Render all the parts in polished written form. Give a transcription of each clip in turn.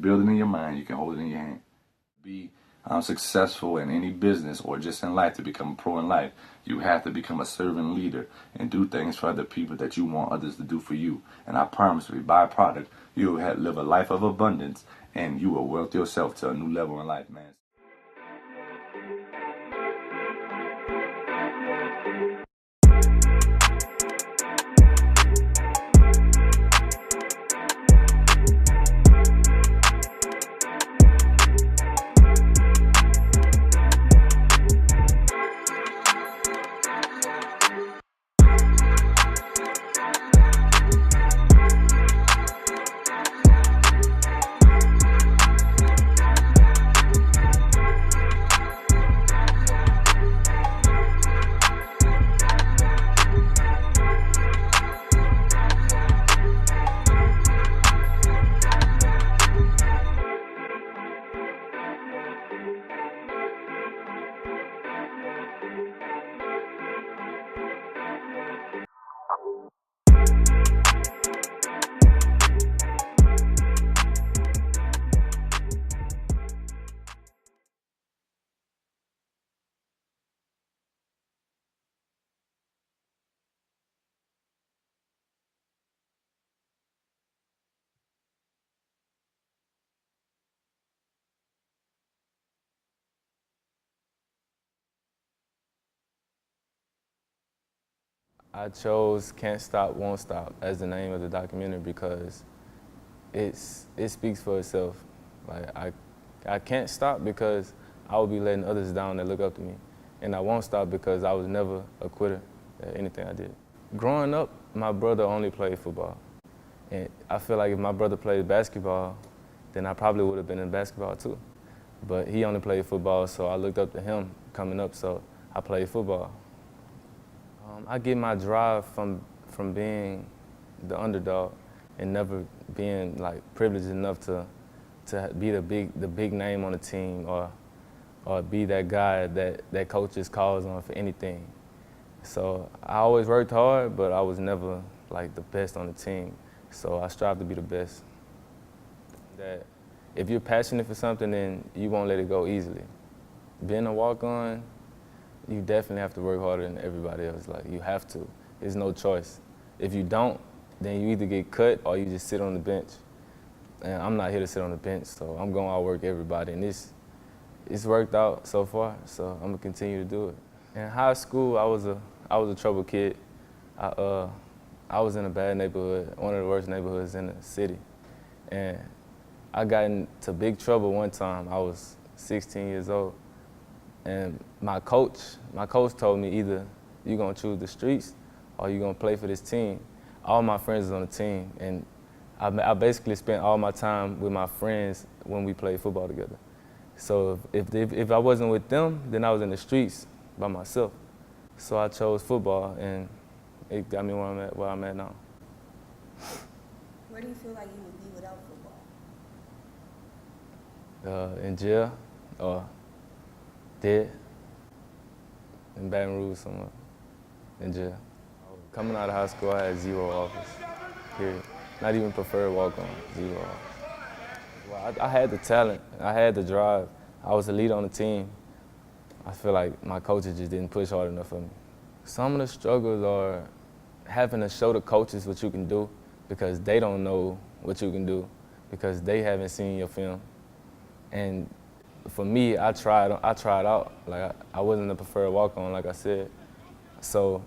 build it in your mind, you can hold it in your hand. Be successful in any business or just in life, to become a pro in life, you have to become a servant leader and do things for other people that you want others to do for you. And I promise you, by byproduct, you will live a life of abundance and you will wealth yourself to a new level in life, man. I chose Can't Stop, Won't Stop as the name of the documentary because it speaks for itself. Like I can't stop because I would be letting others down that look up to me. And I won't stop because I was never a quitter at anything I did. Growing up, my brother only played football. And I feel like if my brother played basketball, then I probably would have been in basketball too. But he only played football, so I looked up to him coming up, so I played football. I get my drive from being the underdog and never being like privileged enough to be the big name on the team or be that guy that coaches calls on for anything. So I always worked hard, but I was never like the best on the team. So I strive to be the best. That if you're passionate for something, then you won't let it go easily. Being a walk-on, you definitely have to work harder than everybody else. Like, you have to. There's no choice. If you don't, then you either get cut or you just sit on the bench. And I'm not here to sit on the bench, so I'm going to outwork everybody. And it's worked out so far, so I'm going to continue to do it. In high school, I was a troubled kid. I was in a bad neighborhood, one of the worst neighborhoods in the city. And I got into big trouble one time. I was 16 years old. And my coach told me either you're gonna choose the streets or you're gonna play for this team. All my friends was on the team, and I basically spent all my time with my friends when we played football together. So if I wasn't with them, then I was in the streets by myself. So I chose football, and it got me where I'm at now. Where do you feel like you would be without football? In jail or dead, in Baton Rouge somewhere, in jail. Coming out of high school, I had 0 offers, period. Not even preferred walk-on, 0 offers. Well, I had the talent, I had the drive. I was the leader on the team. I feel like my coaches just didn't push hard enough for me. Some of the struggles are having to show the coaches what you can do because they don't know what you can do because they haven't seen your film. And for me, I tried out. Like I wasn't a preferred walk-on, like I said. So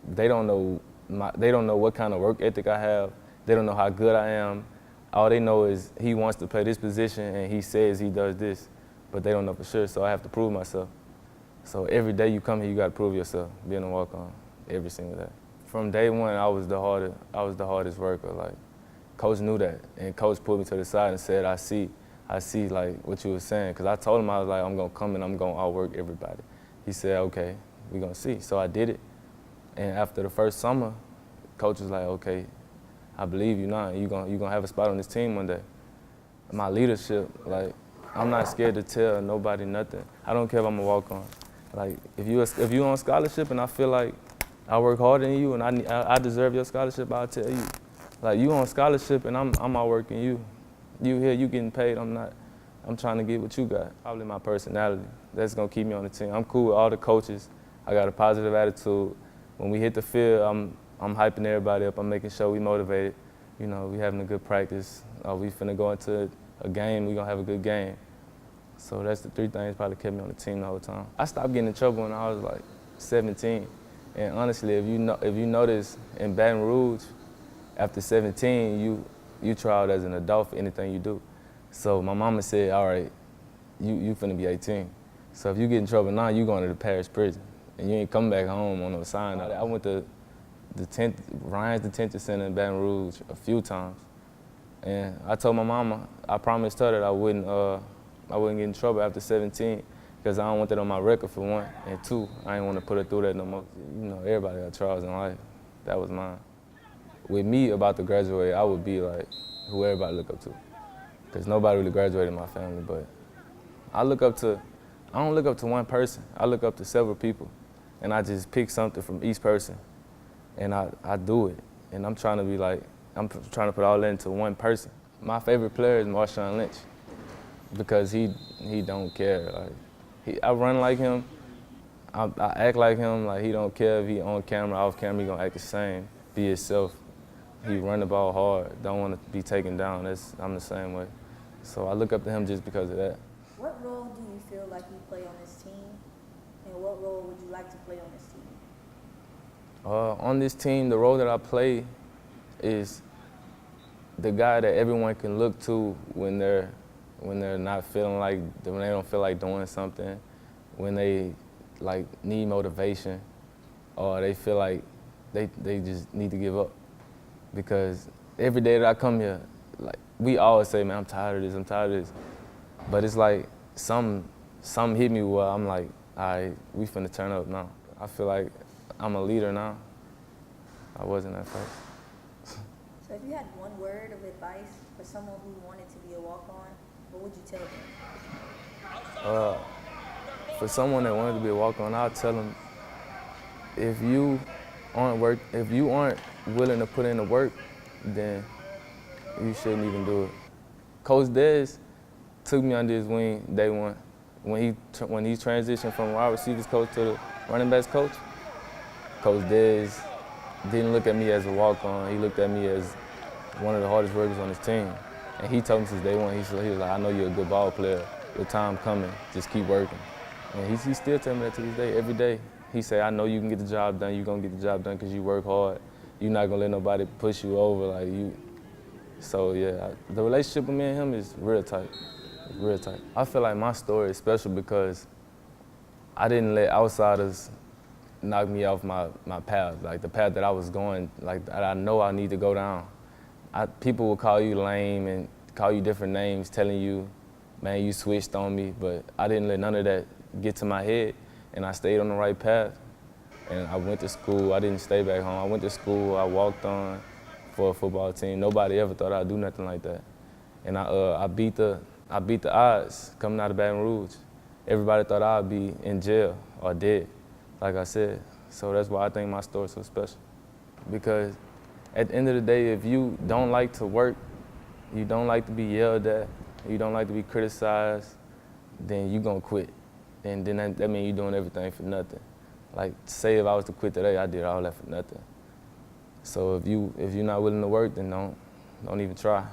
they don't know what kind of work ethic I have. They don't know how good I am. All they know is he wants to play this position and he says he does this, but they don't know for sure. So I have to prove myself. So every day you come here, you got to prove yourself, being a walk-on, every single day. From day one, I was the hardest worker. Like, Coach knew that, and Coach pulled me to the side and said, I see like what you were saying, because I told him I was like, I'm gonna come and I'm gonna outwork everybody. He said, okay, we're gonna see. So I did it, and after the first summer, Coach was like, okay, I believe you now. You're gonna have a spot on this team one day. My leadership, like, I'm not scared to tell nobody nothing. I don't care if I'm a walk-on. Like, if you on scholarship and I feel like I work harder than you and I deserve your scholarship, I'll tell you. Like, you on scholarship and I'm outworking you. You here, you getting paid, I'm not. I'm trying to get what you got. Probably my personality. That's gonna keep me on the team. I'm cool with all the coaches. I got a positive attitude. When we hit the field, I'm hyping everybody up. I'm making sure we motivated. You know, we having a good practice. We finna go into a game, we gonna have a good game. So that's the three things probably kept me on the team the whole time. I stopped getting in trouble when I was like 17. And honestly, if you notice in Baton Rouge, after 17, you try out as an adult for anything you do. So my mama said, all right, you finna be 18. So if you get in trouble now, you going to the parish prison. And you ain't come back home on no sign. I went to Ryan's detention center in Baton Rouge a few times. And I told my mama, I promised her that I wouldn't get in trouble after 17, because I don't want that on my record, for one. And two, I ain't want to put her through that no more. You know, everybody got trials in life. That was mine. With me about to graduate, I would be like who everybody look up to. Because nobody really graduated in my family, but I don't look up to one person. I look up to several people, and I just pick something from each person, and I do it. And I'm trying to put all that into one person. My favorite player is Marshawn Lynch, because he don't care. I run like him, I act like him. Like, he don't care if he on camera, off camera, he gonna act the same, be himself. He run the ball hard, don't want to be taken down. I'm the same way. So I look up to him just because of that. What role do you feel like you play on this team, and what role would you like to play on this team? On this team, the role that I play is the guy that everyone can look to when they're not feeling like, when they don't feel like doing something, when they like need motivation, or they feel like they just need to give up. Because every day that I come here, like, we always say, man, I'm tired of this, I'm tired of this. But it's like some hit me where I'm like, all right, we finna turn up now. I feel like I'm a leader now. I wasn't at first. So if you had one word of advice for someone who wanted to be a walk-on, what would you tell them? For someone that wanted to be a walk-on, I'll tell them, if you aren't willing to put in the work, then you shouldn't even do it. Coach Dez took me under his wing day one. When he transitioned from wide receivers coach to the running backs coach, Coach Dez didn't look at me as a walk-on. He looked at me as one of the hardest workers on his team. And he told me since day one, he was like, I know you're a good ball player. Your time coming, just keep working. And he still tells me that to this day, every day. He say, I know you can get the job done. You're gonna get the job done because you work hard. You're not gonna let nobody push you over like you. So yeah, the relationship with me and him is real tight. It's real tight. I feel like my story is special because I didn't let outsiders knock me off my path, like the path that I was going, like that I know I need to go down. People will call you lame and call you different names, telling you, man, you switched on me, but I didn't let none of that get to my head, and I stayed on the right path. And I went to school. I didn't stay back home. I went to school. I walked on for a football team. Nobody ever thought I'd do nothing like that. And I beat the odds coming out of Baton Rouge. Everybody thought I'd be in jail or dead, like I said. So that's why I think my story's so special. Because at the end of the day, if you don't like to work, you don't like to be yelled at, you don't like to be criticized, then you're gonna quit. And then that means you're doing everything for nothing. Like, say if I was to quit today, I did all that for nothing. So if you're not willing to work, then don't even try.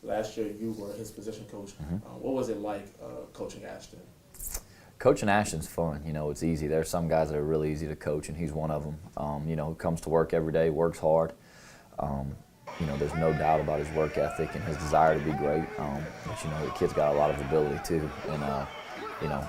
Last year you were his position coach. What was it like coaching Ashton? Coaching Ashton's fun. You know, it's easy. There's some guys that are really easy to coach, and he's one of them. You know, comes to work every day, works hard. You know, there's no doubt about his work ethic and his desire to be great. But, you know, the kid's got a lot of ability, too. And, you know,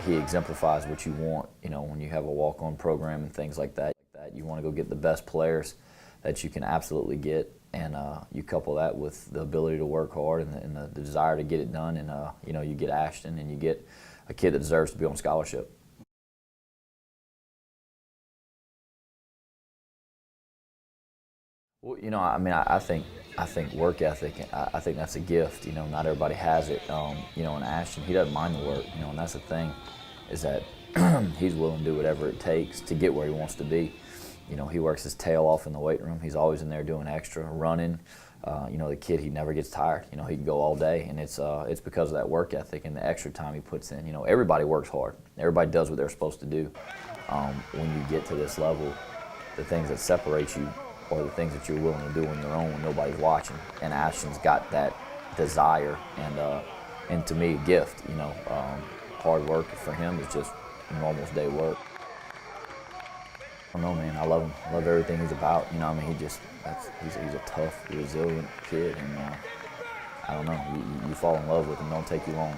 he exemplifies what you want, you know, when you have a walk-on program and things like that. You want to go get the best players that you can absolutely get. And you couple that with the ability to work hard and the desire to get it done. And, you know, you get Ashton and you get a kid that deserves to be on scholarship. Well, you know, I mean, I think work ethic, I think that's a gift. You know, not everybody has it. You know, and Ashton, he doesn't mind the work, you know, and that's the thing, is that he's willing to do whatever it takes to get where he wants to be. You know, he works his tail off in the weight room. He's always in there doing extra, running. You know, the kid, he never gets tired. You know, he can go all day, and it's because of that work ethic and the extra time he puts in. You know, everybody works hard. Everybody does what they're supposed to do. When you get to this level, the things that separate you or the things that you're willing to do on your own when nobody's watching. And Ashton's got that desire and to me, a gift. You know, hard work for him is just normal day work. I don't know, man. I love him. I love everything he's about. You know, I mean, he's a tough, resilient kid, and I don't know. You fall in love with him. It don't take you long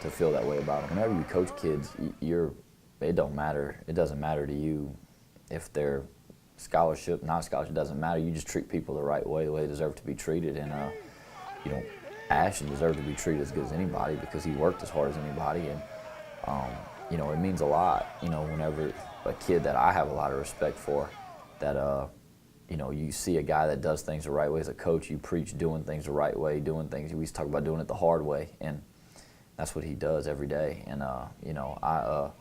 to feel that way about him. Whenever you coach kids, it don't matter. It doesn't matter to you if they're scholarship, not scholarship. It doesn't matter. You just treat people the right way, the way they deserve to be treated, and you know, Ashton deserved to be treated as good as anybody because he worked as hard as anybody, and you know, it means a lot. You know, whenever a kid that I have a lot of respect for, that you know, you see a guy that does things the right way as a coach, you preach doing things the right way, doing things, we used to talk about doing it the hard way, and that's what he does every day. And you know,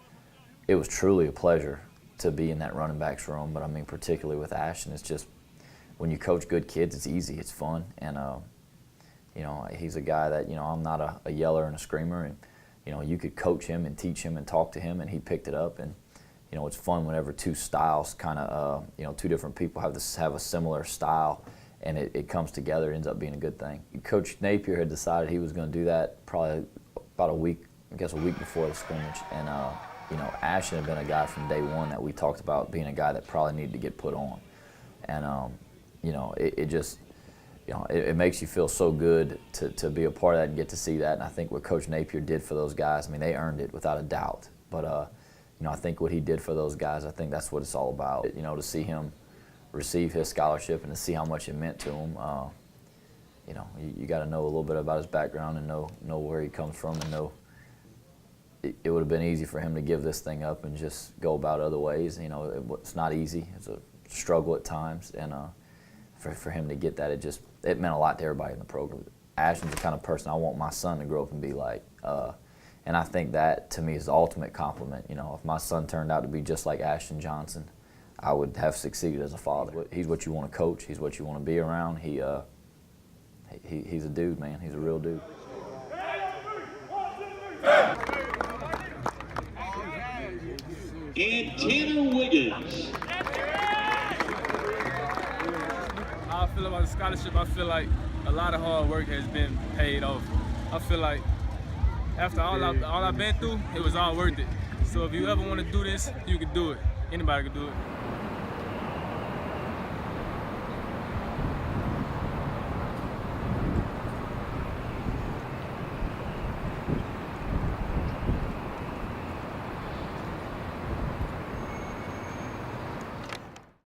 it was truly a pleasure to be in that running backs room, but I mean, particularly with Ashton, it's just, when you coach good kids, it's easy, it's fun, and you know, he's a guy that, you know, I'm not a yeller and a screamer, and you know, you could coach him and teach him and talk to him, and he picked it up. And you know, it's fun whenever two styles kind of, you know, two different people have a similar style, and it comes together. It ends up being a good thing. Coach Napier had decided he was going to do that probably about a week before the scrimmage, and you know, Ashton had been a guy from day one that we talked about being a guy that probably needed to get put on, and you know, it just, you know, it makes you feel so good to be a part of that and get to see that. And I think what Coach Napier did for those guys, I mean, they earned it without a doubt. But you know, I think what he did for those guys, I think that's what it's all about. You know, to see him receive his scholarship and to see how much it meant to him. You know, you got to know a little bit about his background and know where he comes from, and know it would have been easy for him to give this thing up and just go about other ways. You know, it's not easy. It's a struggle at times, and for him to get that, it meant a lot to everybody in the program. Ashton's the kind of person I want my son to grow up and be like. And I think that, to me, is the ultimate compliment. You know, if my son turned out to be just like Ashton Johnson, I would have succeeded as a father. He's what you want to coach. He's what you want to be around. He's a dude, man. He's a real dude. And Tanner Wiggins. How I feel about the scholarship, I feel like a lot of hard work has been paid off. I feel like after all I've been through, it was all worth it. So if you ever want to do this, you can do it. Anybody can do it.